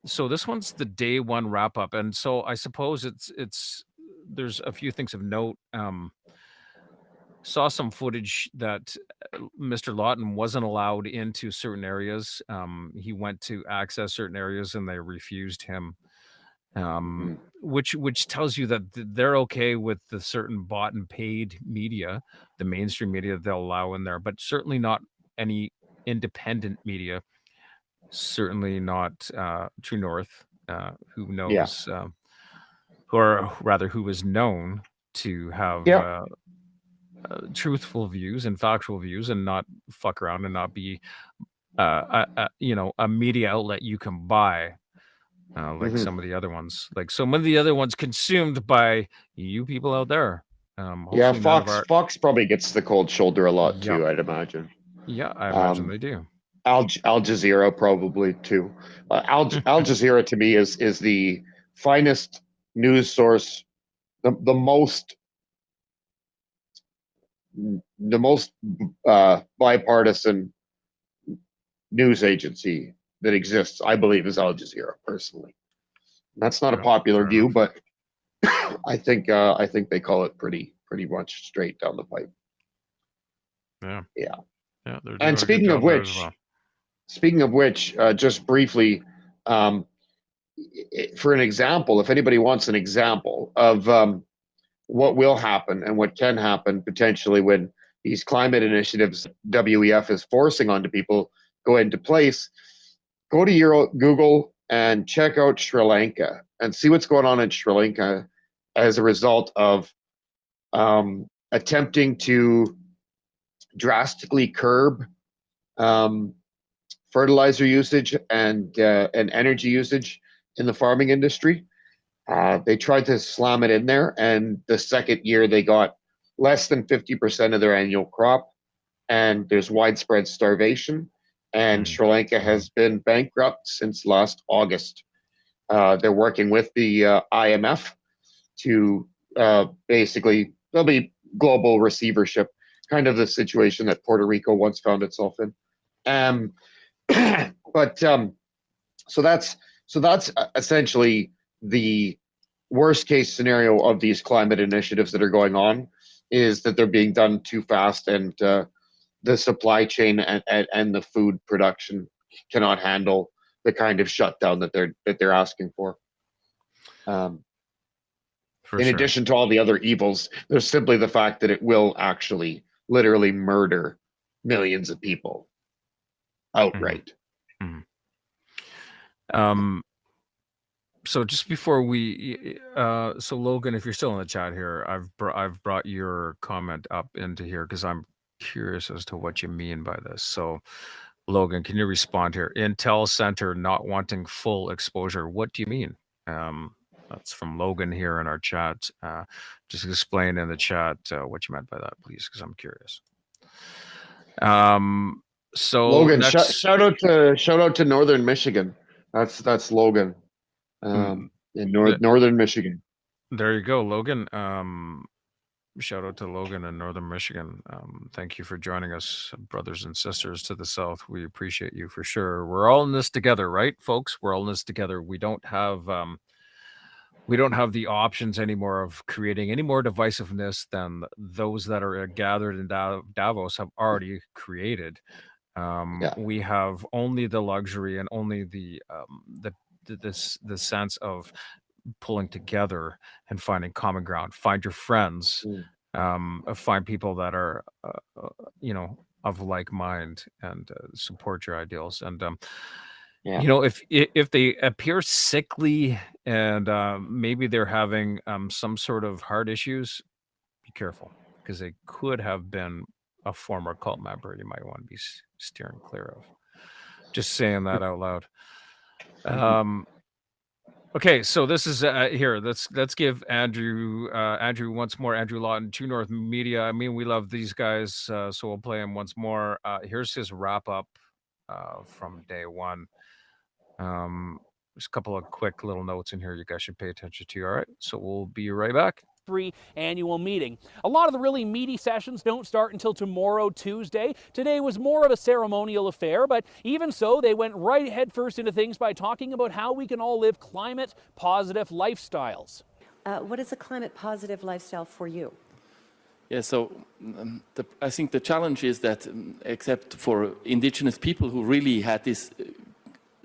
So this one's the day one wrap up, and so I suppose it's there's a few things of note. Saw some footage that Mr. Lawton wasn't allowed into certain areas. He went to access certain areas and they refused him, which tells you that they're okay with the certain bought and paid media, the mainstream media they'll allow in there, but certainly not any independent media. Certainly not True North, who knows, or rather, who is known to have truthful views and factual views, and not fuck around and not be, a media outlet you can buy, like some of the other ones, like some of the other ones consumed by you people out there. Fox probably gets the cold shoulder a lot too, I'd imagine. Yeah, I imagine they do. Al Jazeera probably too. Al Jazeera to me is the finest news source, the most bipartisan news agency that exists, I believe, is Al Jazeera personally. That's not a popular view, but I think they call it pretty much straight down the pipe. Yeah. And speaking of which, just briefly, for an example, if anybody wants an example of what will happen and what can happen potentially when these climate initiatives WEF is forcing onto people go into place, go to your Google and check out Sri Lanka and see what's going on in Sri Lanka as a result of attempting to drastically curb fertilizer usage and energy usage in the farming industry. They tried to slam it in there, and the second year they got less than 50% of their annual crop, and there's widespread starvation, and Sri Lanka has been bankrupt since last August. They're working with the IMF to basically, there'll be global receivership, kind of the situation that Puerto Rico once found itself in. So that's essentially the worst case scenario of these climate initiatives that are going on, is that they're being done too fast, and the supply chain and the food production cannot handle the kind of shutdown that they're asking for. In addition to all the other evils, there's simply the fact that it will actually literally murder millions of people outright. So just before we, so Logan, if you're still in the chat here, I've brought your comment up into here because I'm curious as to what you mean by this. So Logan, can you respond here? Intel Center not wanting full exposure. What do you mean? That's from Logan here in our chat. Just explain in the chat what you meant by that, please, because I'm curious. So Logan, shout out to Northern Michigan. That's Logan, in Northern Michigan. There you go, Logan. shout out to Logan in Northern Michigan. Thank you for joining us, brothers and sisters to the south. We appreciate you for sure. We're all in this together, right, folks? We're all in this together. We don't have the options anymore of creating any more divisiveness than those that are gathered in Davos have already created. We have only the luxury and only the sense of pulling together and finding common ground. Find your friends, find people that are of like mind, and support your ideals. And if they appear sickly and maybe they're having some sort of heart issues, be careful, because they could have been a former cult member you might want to be steering clear of. Just saying that out loud. Okay, so this is here. Let's give Andrew once more. Andrew Lawton, True North Media. I mean, we love these guys, so we'll play him once more. Here's his wrap up from day one. There's a couple of quick little notes in here you guys should pay attention to. All right, so we'll be right back. Annual meeting. A lot of the really meaty sessions don't start until tomorrow, Tuesday. Today was more of a ceremonial affair, but even so, they went right headfirst into things by talking about how we can all live climate-positive lifestyles. What is a climate-positive lifestyle for you? Yeah, so I think the challenge is that, except for indigenous people who really had this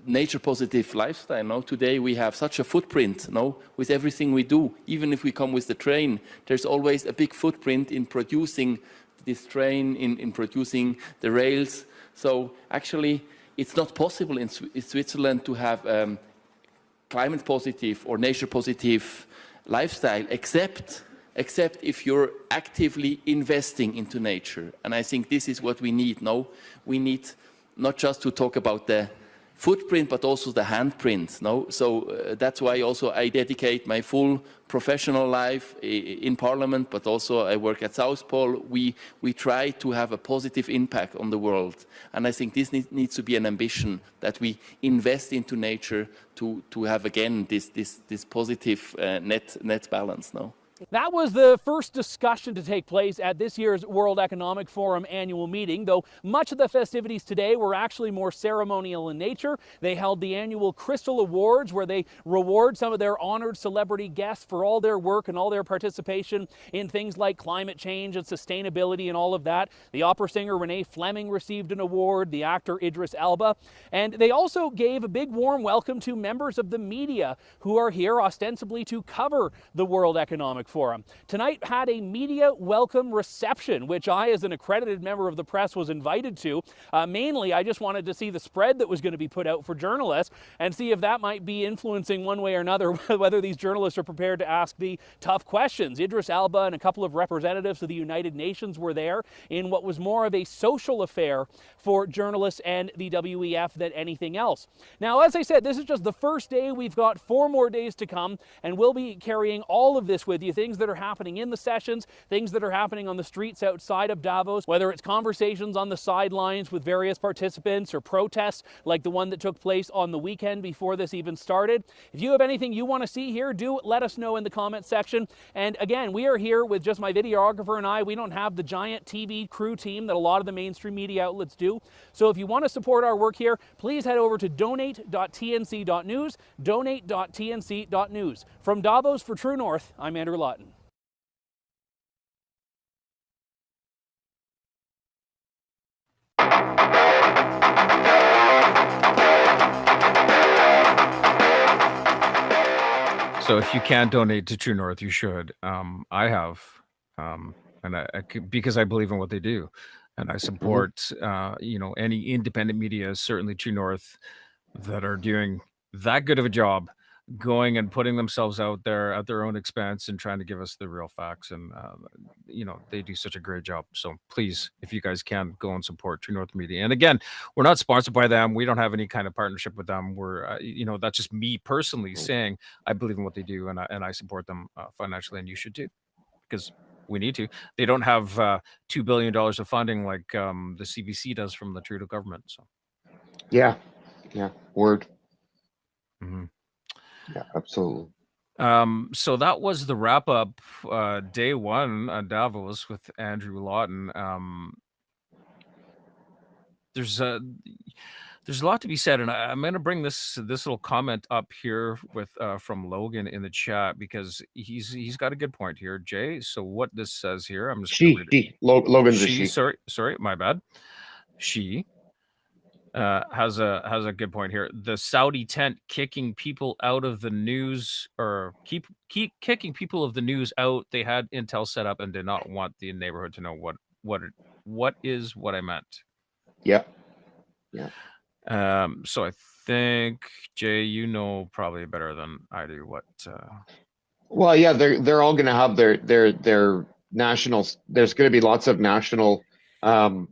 nature-positive lifestyle. No? Today we have such a footprint, no? With everything we do. Even if we come with the train, there's always a big footprint in producing this train, in producing the rails. So actually, it's not possible in Switzerland to have climate-positive or nature-positive lifestyle, except if you're actively investing into nature. And I think this is what we need. No, we need not just to talk about the footprint, but also the handprint. No? So that's why also I dedicate my full professional life in Parliament, but also I work at South Pole. We try to have a positive impact on the world. And I think this needs to be an ambition, that we invest into nature to have, again, this positive net balance. No? That was the first discussion to take place at this year's World Economic Forum annual meeting, though much of the festivities today were actually more ceremonial in nature. They held the annual Crystal Awards, where they reward some of their honored celebrity guests for all their work and all their participation in things like climate change and sustainability and all of that. The opera singer Renee Fleming received an award, the actor Idris Elba, and they also gave a big warm welcome to members of the media who are here ostensibly to cover the World Economic Forum. Tonight had a media welcome reception, which I, as an accredited member of the press, was invited to. Mainly, I just wanted to see the spread that was going to be put out for journalists and see if that might be influencing one way or another whether these journalists are prepared to ask the tough questions. Idris Elba and a couple of representatives of the United Nations were there in what was more of a social affair for journalists and the WEF than anything else. Now, as I said, this is just the first day. We've got 4 more days to come, and we'll be carrying all of this with you. Things that are happening in the sessions, things that are happening on the streets outside of Davos, whether it's conversations on the sidelines with various participants or protests like the one that took place on the weekend before this even started. If you have anything you want to see here, do let us know in the comment section. And again, we are here with just my videographer and I. We don't have the giant TV crew team that a lot of the mainstream media outlets do. So if you want to support our work here, please head over to donate.tnc.news, donate.tnc.news. From Davos for True North, I'm Andrew Lawton. So if you can donate to True North, you should. I have, and because I believe in what they do, and I support, any independent media, certainly True North, that are doing that good of a job, going and putting themselves out there at their own expense and trying to give us the real facts. And they do such a great job. So please, if you guys can, go and support True North Media. And again, we're not sponsored by them. We don't have any kind of partnership with them. We're that's just me personally saying I believe in what they do, and I support them financially, and you should too, because we need to. They don't have $2 billion of funding like the CBC does from the Trudeau government. So yeah, word. Mm-hmm. Yeah, absolutely. So that was the wrap up, day one at Davos with Andrew Lawton. There's a lot to be said, and I'm going to bring this little comment up here with from Logan in the chat because he's got a good point here, Jay. So what this says here, I'm just going to read it. Logan's a she. Sorry, my bad. She has a good point here. The Saudi tent kicking people out of the news, or keep kicking people of the news out. They had intel set up and did not want the neighborhood to know what is what I meant. Yeah. So I think, Jay, you know probably better than I do what. Well, yeah, they're all going to have their national. There's going to be lots of national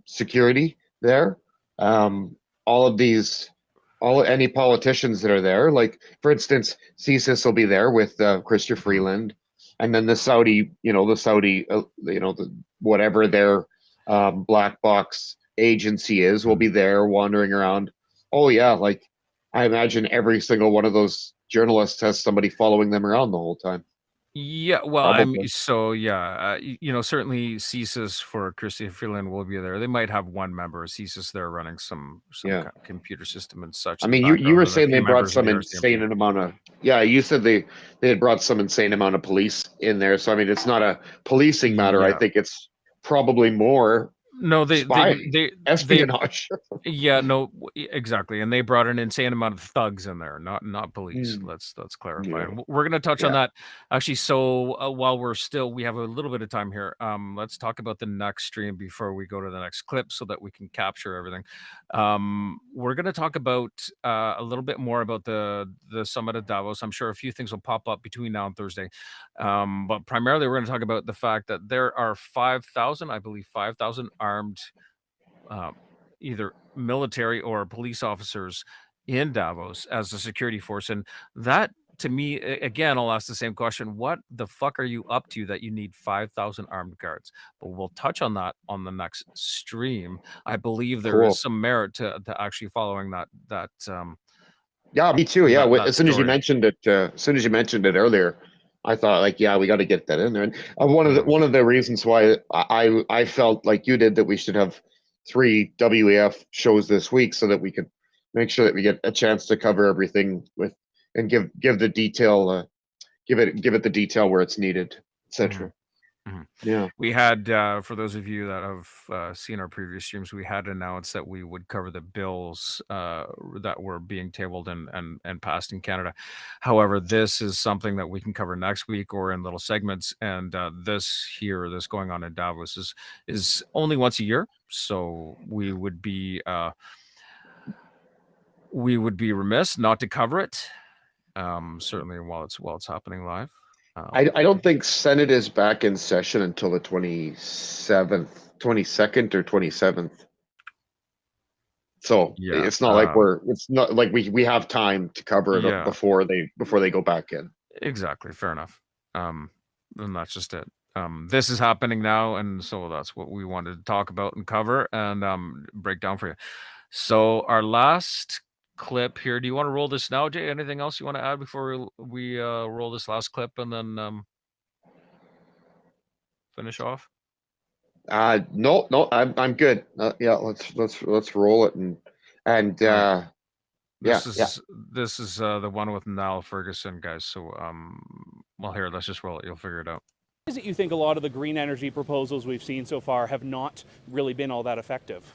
security there. Any politicians that are there, like for instance, CSIS will be there with Chrystia Freeland, and then the Saudi, whatever their black box agency is, will be there wandering around. Oh yeah, like I imagine every single one of those journalists has somebody following them around the whole time. Yeah, well, Probably. certainly CSIS for Chrystia Freeland will be there. They might have one member of CSIS there running some kind of computer system and such. I mean, you were saying they brought some insane amount of. Yeah, you said they had brought some insane amount of police in there. So I mean, it's not a policing matter. I think it's probably more. No, they espionage. Yeah, no, exactly, and they brought an insane amount of thugs in there, not police. Let's clarify. Yeah. We're going to touch on that actually. So while we have a little bit of time here. Let's talk about the next stream before we go to the next clip, so that we can capture everything. We're going to talk about a little bit more about the summit of Davos. I'm sure a few things will pop up between now and Thursday, but primarily we're going to talk about the fact that there are 5,000, I believe, 5,000 armed either military or police officers in Davos as a security force. And that, to me, again, I'll ask the same question. What the fuck are you up to that you need 5,000 armed guards? But we'll touch on that on the next stream. I believe there is some merit to actually following that. Yeah, me too. Yeah, as soon as you mentioned it, earlier, I thought like, yeah, we got to get that in there. And one of the reasons why I felt like you did that we should have 3 WEF shows this week, so that we can make sure that we get a chance to cover everything with and give the detail, give it the detail where it's needed, etc. Yeah, we had for those of you that have seen our previous streams, we had announced that we would cover the bills that were being tabled and passed in Canada. However, this is something that we can cover next week or in little segments. And this going on in Davos is only once a year, so we would be remiss not to cover it. Certainly while it's happening live. I don't think Senate is back in session until the 22nd or 27th. So it's not like we have time to cover it before they go back in. Exactly. Fair enough. And that's just it. This is happening now, and so that's what we wanted to talk about and cover and break down for you. So our last clip here. Do you want to roll this now, Jay? Anything else you want to add before we roll this last clip and then finish off? No, I'm good. Yeah, let's roll it This is the one with Niall Ferguson, guys. So well, here, let's just roll it. You'll figure it out. Is it you think a lot of the green energy proposals we've seen so far have not really been all that effective?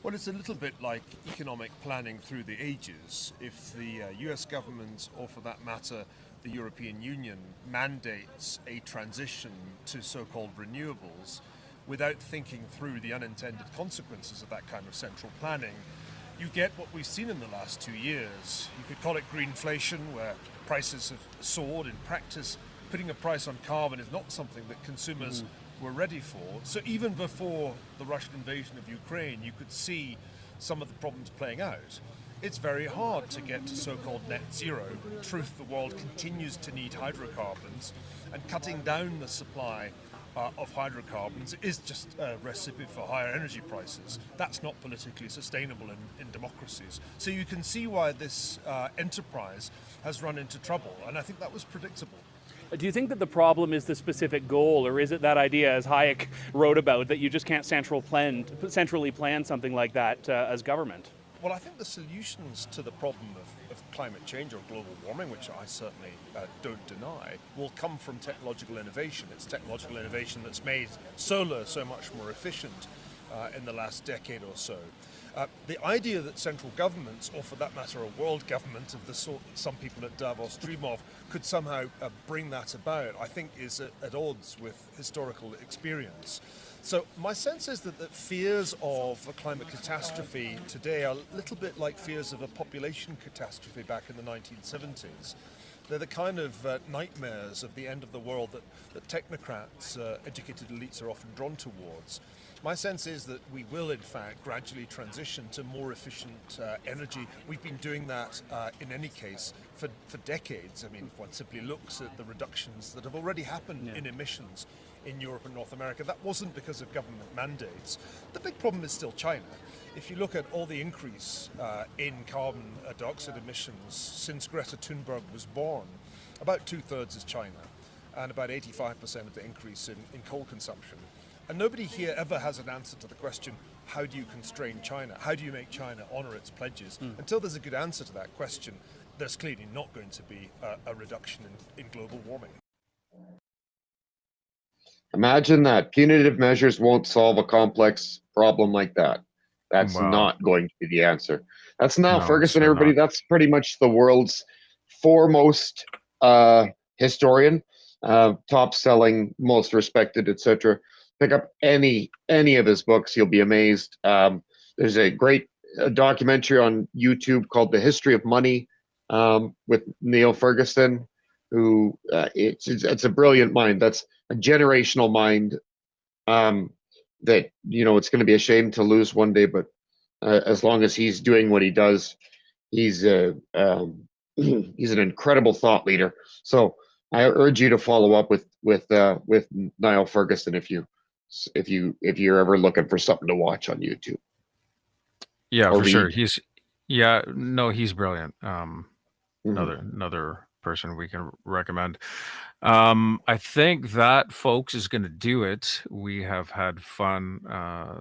Well, it's a little bit like economic planning through the ages. If the US government, or for that matter, the European Union, mandates a transition to so-called renewables without thinking through the unintended consequences of that kind of central planning, you get what we've seen in the last 2 years. You could call it greenflation, where prices have soared. In practice, putting a price on carbon is not something that consumers were ready for. So even before the Russian invasion of Ukraine, you could see some of the problems playing out. It's very hard to get to so-called net zero. Truth, the world continues to need hydrocarbons, and cutting down the supply of hydrocarbons is just a recipe for higher energy prices. That's not politically sustainable in democracies. So you can see why this enterprise has run into trouble, and I think that was predictable. Do you think that the problem is the specific goal, or is it that idea, as Hayek wrote about, that you just can't centrally plan something like that as government? Well, I think the solutions to the problem of climate change or global warming, which I certainly don't deny, will come from technological innovation. It's technological innovation that's made solar so much more efficient in the last decade or so. The idea that central governments, or for that matter a world government of the sort that some people at Davos dream of, could somehow bring that about, I think is at odds with historical experience. So my sense is that fears of a climate catastrophe today are a little bit like fears of a population catastrophe back in the 1970s. They're the kind of nightmares of the end of the world that technocrats, educated elites are often drawn towards. My sense is that we will, in fact, gradually transition to more efficient energy. We've been doing that, in any case, for decades. I mean, if one simply looks at the reductions that have already happened in emissions in Europe and North America, that wasn't because of government mandates. The big problem is still China. If you look at all the increase in carbon dioxide emissions since Greta Thunberg was born, about 2/3 is China, and about 85% of the increase in coal consumption. And nobody here ever has an answer to the question, how do you constrain China? How do you make China honor its pledges? Until there's a good answer to that question, there's clearly not going to be a reduction in global warming. Imagine that. Punitive measures won't solve a complex problem like that. That's not going to be the answer. That's Niall Ferguson, everybody. That's pretty much the world's foremost historian, top-selling, most respected, etc. Pick up any of his books, you'll be amazed. There's a great documentary on YouTube called The History of Money with Niall Ferguson, who it's a brilliant mind. That's a generational mind that, you know, it's going to be a shame to lose one day, but as long as he's doing what he does, he's an incredible thought leader. So I urge you to follow up with Niall Ferguson if you're ever looking for something to watch on YouTube. Yeah, for sure. He's brilliant. Another person we can recommend. I think that, folks, is going to do it. We have had fun.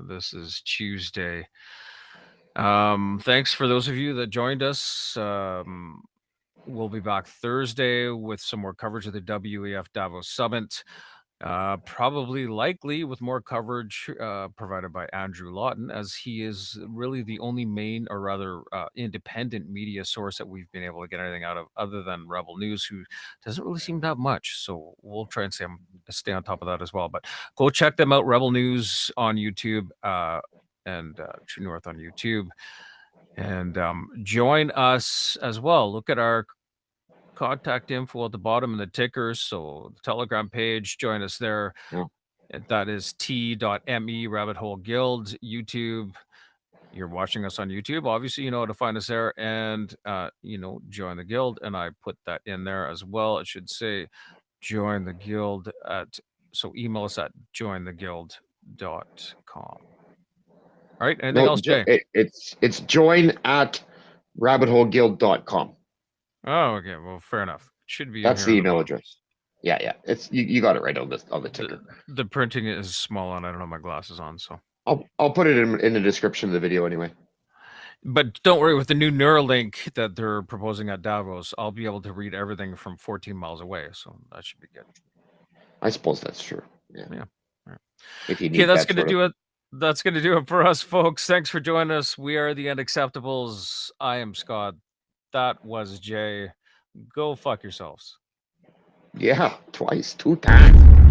This is Tuesday. Thanks for those of you that joined us. We'll be back Thursday with some more coverage of the WEF Davos Summit. Probably likely with more coverage provided by Andrew Lawton, as he is really the only main, or rather independent media source that we've been able to get anything out of, other than Rebel News, who doesn't really seem to have much. So we'll try and stay on top of that as well. But go check them out, Rebel News on YouTube and True North on YouTube. And join us as well. Look at our contact info at the bottom of the tickers. So the Telegram page, join us there. That is t.me Rabbit Hole Guild. YouTube, you're watching us on YouTube, obviously you know how to find us there, and join the guild, and I put that in there as well. It should say join the guild so email us at jointheguild.com. All right, anything else, Jay? It's join@rabbitholeguild.com. Oh, okay. Well, fair enough. It should be. That's the email address. Yeah. It's you got it right on the ticker. The printing is small, and I don't have my glasses on, so I'll put it in the description of the video anyway. But don't worry, with the new Neuralink that they're proposing at Davos, I'll be able to read everything from 14 miles away, so that should be good. I suppose that's true. Yeah. Right. If you need that's going to do it. That's going to do it for us, folks. Thanks for joining us. We are the Unacceptables. I am Scott. That was Jay. Go fuck yourselves. Yeah, twice, 2 times.